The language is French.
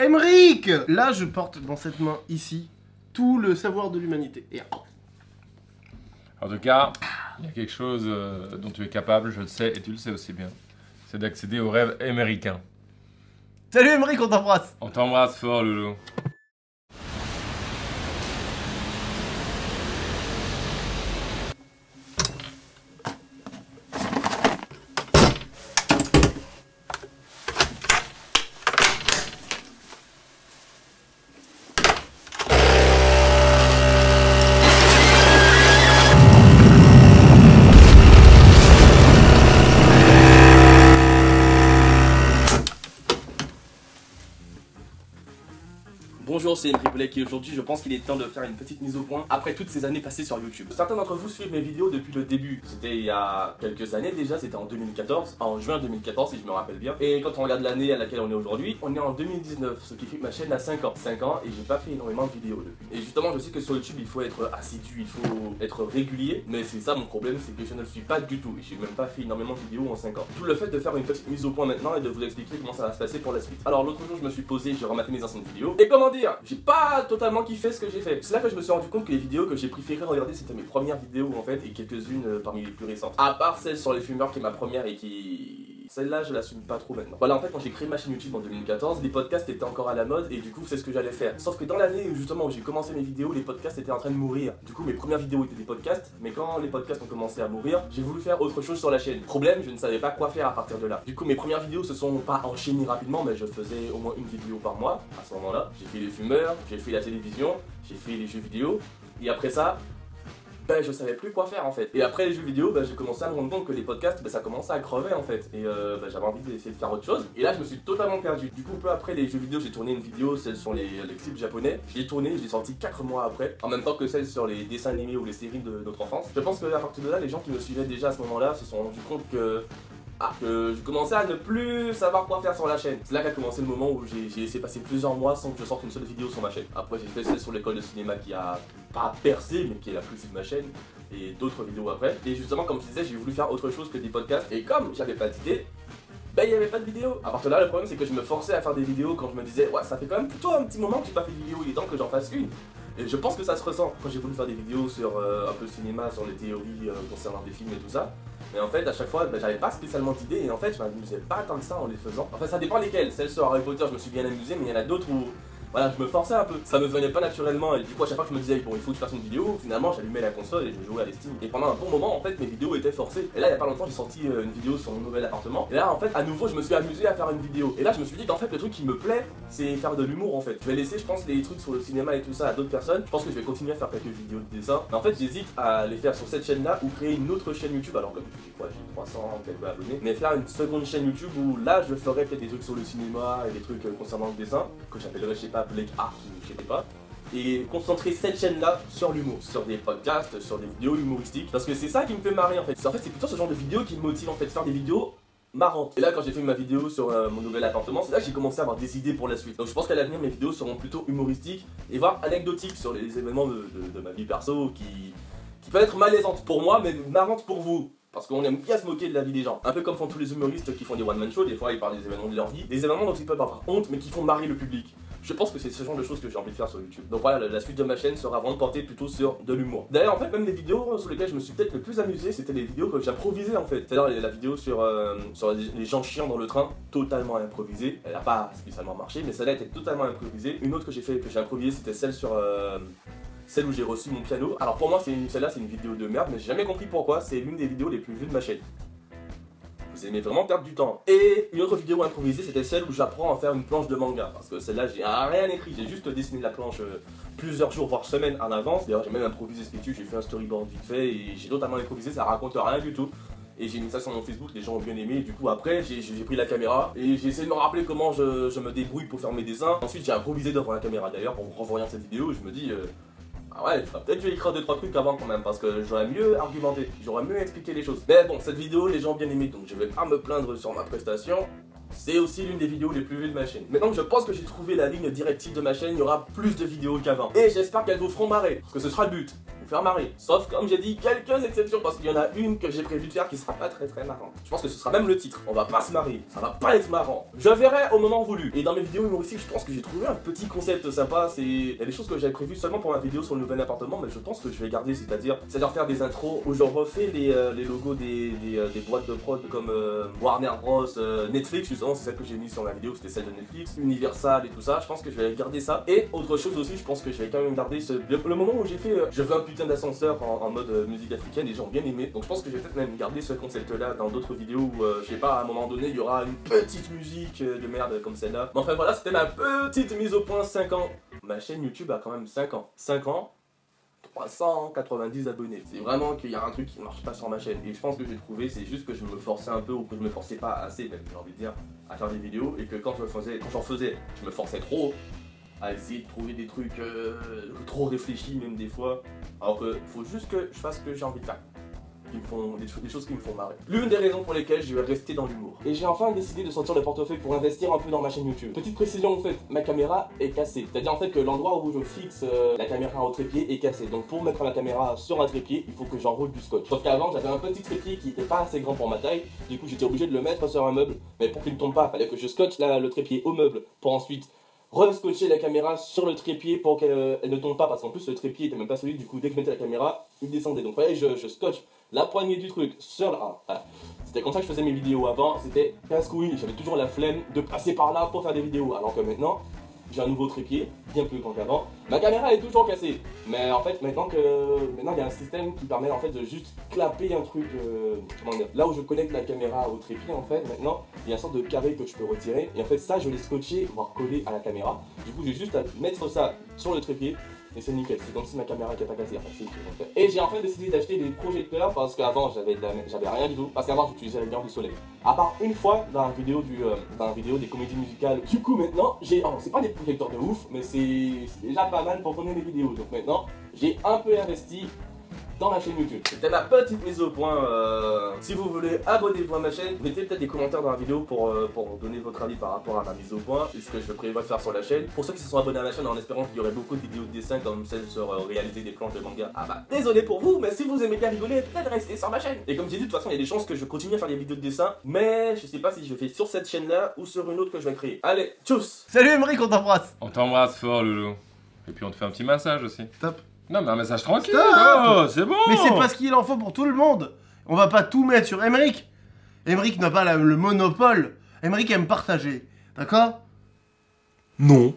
Emeric! Là, je porte dans cette main, ici, tout le savoir de l'humanité. Et... En tout cas, il y a quelque chose dont tu es capable, je le sais, et tu le sais aussi bien. C'est d'accéder au rêve américain. Salut Emeric, on t'embrasse! On t'embrasse fort, Loulou. Bonjour, c'est Emeric Black et aujourd'hui je pense qu'il est temps de faire une petite mise au point après toutes ces années passées sur YouTube. Certains d'entre vous suivent mes vidéos depuis le début. C'était il y a quelques années déjà, c'était en 2014, en juin 2014 si je me rappelle bien. Et quand on regarde l'année à laquelle on est aujourd'hui, on est en 2019, ce qui fait que ma chaîne a 5 ans. 5 ans et j'ai pas fait énormément de vidéos depuis. Et justement je sais que sur YouTube il faut être assidu, il faut être régulier, mais c'est ça mon problème, c'est que je ne le suis pas du tout. Et j'ai même pas fait énormément de vidéos en 5 ans. Tout le fait de faire une petite mise au point maintenant et de vous expliquer comment ça va se passer pour la suite. Alors l'autre jour je me suis posé, j'ai rematé mes anciennes vidéos. Et comment dire, j'ai pas totalement kiffé ce que j'ai fait. C'est là que je me suis rendu compte que les vidéos que j'ai préféré regarder c'était mes premières vidéos en fait et quelques-unes parmi les plus récentes. À part celle sur les fumeurs qui est ma première et qui... Celle-là, je l'assume pas trop maintenant. Voilà, en fait, quand j'ai créé ma chaîne YouTube en 2014, les podcasts étaient encore à la mode et du coup, c'est ce que j'allais faire. Sauf que dans l'année où justement où j'ai commencé mes vidéos, les podcasts étaient en train de mourir. Du coup, mes premières vidéos étaient des podcasts, mais quand les podcasts ont commencé à mourir, j'ai voulu faire autre chose sur la chaîne. Problème, je ne savais pas quoi faire à partir de là. Du coup, mes premières vidéos se sont pas enchaînées rapidement, mais je faisais au moins une vidéo par mois à ce moment-là. J'ai fait les fumeurs, j'ai fait la télévision, j'ai fait les jeux vidéo, et après ça, je savais plus quoi faire en fait. Et après les jeux vidéo, j'ai commencé à me rendre compte que les podcasts, ça commençait à crever en fait. Et j'avais envie d'essayer de faire autre chose. Et là, je me suis totalement perdu. Du coup, peu après les jeux vidéo, j'ai tourné une vidéo, celle sur les clips japonais. Je l'ai tournée, je l'ai sortie 4 mois après. En même temps que celle sur les dessins animés ou les séries de notre enfance. Je pense qu'à partir de là, les gens qui me suivaient déjà à ce moment-là se sont rendus compte que je commençais à ne plus savoir quoi faire sur la chaîne. C'est là qu'a commencé le moment où j'ai laissé passer plusieurs mois sans que je sorte une seule vidéo sur ma chaîne. Après j'ai fait celle sur l'école de cinéma qui a pas percé mais qui est la plus vue de ma chaîne et d'autres vidéos après. Et justement comme je disais j'ai voulu faire autre chose que des podcasts et comme j'avais pas d'idée, il n'y avait pas de vidéo. À partir de là le problème c'est que je me forçais à faire des vidéos quand je me disais ouais ça fait quand même plutôt un petit moment que j'ai pas fait de vidéo, il est temps que j'en fasse une. Et je pense que ça se ressent quand j'ai voulu faire des vidéos sur un peu le cinéma, sur les théories concernant des films et tout ça. Mais en fait à chaque fois j'avais pas spécialement d'idées et en fait je m'amusais pas tant que ça en les faisant. Enfin ça dépend lesquelles, celles sur Harry Potter je me suis bien amusé mais il y en a d'autres où voilà, je me forçais un peu, ça me venait pas naturellement et du coup à chaque fois que je me disais bon il faut que je fasse une vidéo, finalement j'allumais la console et je jouais à l'estime. Et pendant un bon moment en fait mes vidéos étaient forcées. Et là il y a pas longtemps j'ai sorti une vidéo sur mon nouvel appartement. Et là en fait à nouveau je me suis amusé à faire une vidéo. Et là je me suis dit qu'en fait le truc qui me plaît c'est faire de l'humour en fait. Je vais laisser je pense les trucs sur le cinéma et tout ça à d'autres personnes. Je pense que je vais continuer à faire quelques vidéos de dessin. Mais en fait j'hésite à les faire sur cette chaîne là ou créer une autre chaîne YouTube. Alors comme j'ai quoi, j'ai 300 quelques abonnés. Mais faire une seconde chaîne YouTube où là je ferai peut-être des trucs sur le cinéma et des trucs concernant le dessin que j'appellerai je sais pas Black Art ou je sais pas. Et concentrer cette chaîne là sur l'humour, sur des podcasts, sur des vidéos humoristiques. Parce que c'est ça qui me fait marrer en fait. En fait c'est plutôt ce genre de vidéos qui me motive en fait, faire des vidéos marrantes. Et là quand j'ai fait ma vidéo sur mon nouvel appartement, c'est là que j'ai commencé à avoir des idées pour la suite. Donc je pense qu'à l'avenir mes vidéos seront plutôt humoristiques et voire anecdotiques sur les événements de ma vie perso qui peuvent être malaisantes pour moi mais marrantes pour vous. Parce qu'on aime bien se moquer de la vie des gens. Un peu comme font tous les humoristes qui font des one-man shows, des fois ils parlent des événements de leur vie. Des événements dont ils peuvent avoir honte mais qui font marrer le public. Je pense que c'est ce genre de choses que j'ai envie de faire sur YouTube. Donc voilà, la suite de ma chaîne sera vraiment portée plutôt sur de l'humour. D'ailleurs en fait même les vidéos sur lesquelles je me suis peut-être le plus amusé, c'était les vidéos que j'improvisais en fait. C'est-à-dire la vidéo sur les gens chiants dans le train, totalement improvisée. Elle n'a pas spécialement marché mais celle-là était totalement improvisée. Une autre que j'ai improvisée c'était celle sur... celle où j'ai reçu mon piano. Alors pour moi celle-là c'est une vidéo de merde mais j'ai jamais compris pourquoi, c'est l'une des vidéos les plus vues de ma chaîne. Vous aimez vraiment perdre du temps. Et une autre vidéo improvisée c'était celle où j'apprends à faire une planche de manga. Parce que celle-là j'ai rien écrit, j'ai juste dessiné la planche plusieurs jours voire semaines en avance. D'ailleurs j'ai même improvisé ce qui tue, j'ai fait un storyboard vite fait et j'ai totalement improvisé, ça raconte rien du tout. Et j'ai mis ça sur mon Facebook, les gens ont bien aimé, et du coup après j'ai pris la caméra et j'ai essayé de me rappeler comment je me débrouille pour faire mes dessins. Ensuite j'ai improvisé devant la caméra d'ailleurs pour revoir cette vidéo, je me dis ah ouais, peut-être je vais écrire 2-3 trucs avant quand même parce que j'aurais mieux argumenté, j'aurais mieux expliqué les choses. Mais bon, cette vidéo, les gens ont bien aimé donc je vais pas me plaindre sur ma prestation. C'est aussi l'une des vidéos les plus vues de ma chaîne. Maintenant que je pense que j'ai trouvé la ligne directive de ma chaîne, il y aura plus de vidéos qu'avant. Et j'espère qu'elles vous feront marrer, parce que ce sera le but. Vous faire marrer. Sauf, comme j'ai dit, quelques exceptions, parce qu'il y en a une que j'ai prévu de faire qui sera pas très marrante. Je pense que ce sera même le titre. On va pas se marrer, ça va pas être marrant. Je verrai au moment voulu. Et dans mes vidéos humoristiques, je pense que j'ai trouvé un petit concept sympa. Il y a des choses que j'avais prévues seulement pour ma vidéo sur le nouvel appartement, mais je pense que je vais garder, c'est-à-dire faire des intros où j'en refais les logos des boîtes de prod comme Warner Bros, Netflix, justement, c'est celle que j'ai mise sur la vidéo, c'était celle de Netflix, Universal et tout ça. Je pense que je vais garder ça. Et autre chose aussi, je pense que je vais quand même garder le moment où j'ai fait je veux un putain d'ascenseur en mode musique africaine, les gens ont bien aimé. Donc je pense que je vais peut-être même garder ce concept là dans d'autres vidéos où je sais pas, à un moment donné il y aura une petite musique de merde comme celle-là. Mais enfin voilà, c'était ma petite mise au point. 5 ans. Ma chaîne YouTube a quand même 5 ans. 5 ans, 390 abonnés. C'est vraiment qu'il y a un truc qui ne marche pas sur ma chaîne. Et je pense que j'ai trouvé, c'est juste que je me forçais un peu, ou que je me forçais pas assez, même j'ai envie de dire, à faire des vidéos. Et que quand j'en faisais, je me forçais trop à essayer de trouver des trucs trop réfléchis même des fois. Alors que faut juste que je fasse ce que j'ai envie de faire. Des choses qui me font marrer. L'une des raisons pour lesquelles je vais rester dans l'humour. Et j'ai enfin décidé de sortir le portefeuille pour investir un peu dans ma chaîne YouTube. Petite précision en fait, ma caméra est cassée. C'est-à-dire en fait que l'endroit où je fixe la caméra au trépied est cassé. Donc pour mettre la caméra sur un trépied, il faut que j'enroule du scotch. Sauf qu'avant j'avais un petit trépied qui n'était pas assez grand pour ma taille. Du coup j'étais obligé de le mettre sur un meuble. Mais pour qu'il ne tombe pas, il fallait que je scotche le trépied au meuble pour ensuite re-scotcher la caméra sur le trépied pour qu'elle ne tombe pas, parce qu'en plus le trépied était même pas solide, du coup dès que je mettais la caméra, il descendait. Donc fallait je scotche la poignée du truc sur la... Voilà. C'était comme ça que je faisais mes vidéos avant, c'était casse-couille, j'avais toujours la flemme de passer par là pour faire des vidéos, alors que maintenant, j'ai un nouveau trépied, bien plus grand qu'avant. Ma caméra est toujours cassée, mais en fait maintenant il y a un système qui permet en fait de juste clapper un truc, comment dire, là où je connecte la caméra au trépied en fait, maintenant il y a une sorte de carré que je peux retirer, et en fait ça je l'ai scotché, voire collé à la caméra. Du coup j'ai juste à mettre ça sur le trépied, et c'est nickel, c'est comme si ma caméra n'était pas cassée. Et j'ai enfin décidé d'acheter des projecteurs parce qu'avant j'avais rien du tout, parce qu'avant j'utilisais la lumière du soleil. À part une fois dans la vidéo, des comédies musicales. Du coup maintenant, c'est pas des projecteurs de ouf, mais c'est déjà pas mal pour tourner des vidéos. Donc maintenant, j'ai un peu investi dans ma chaîne YouTube. C'était ma petite mise au point. Si vous voulez, abonnez-vous à ma chaîne. Mettez peut-être des commentaires dans la vidéo pour donner votre avis par rapport à ma mise au point et ce que je prévois de faire sur la chaîne. Pour ceux qui se sont abonnés à la chaîne en espérant qu'il y aurait beaucoup de vidéos de dessin comme celle sur réaliser des planches de manga. Ah bah désolé pour vous, mais si vous aimez bien rigoler, peut-être restez sur ma chaîne. Et comme j'ai dit, de toute façon il y a des chances que je continue à faire des vidéos de dessin, mais je sais pas si je fais sur cette chaîne là ou sur une autre que je vais créer. Allez, tchuss. Salut Émeric, on t'embrasse. On t'embrasse fort, Loulou. Et puis on te fait un petit massage aussi. Top. Non, mais un massage tranquille. Stop. Oh, c'est bon. Mais c'est pas ce qu'il en faut pour tout le monde. On va pas tout mettre sur Émeric. Émeric n'a pas le monopole. Émeric aime partager. D'accord? Non.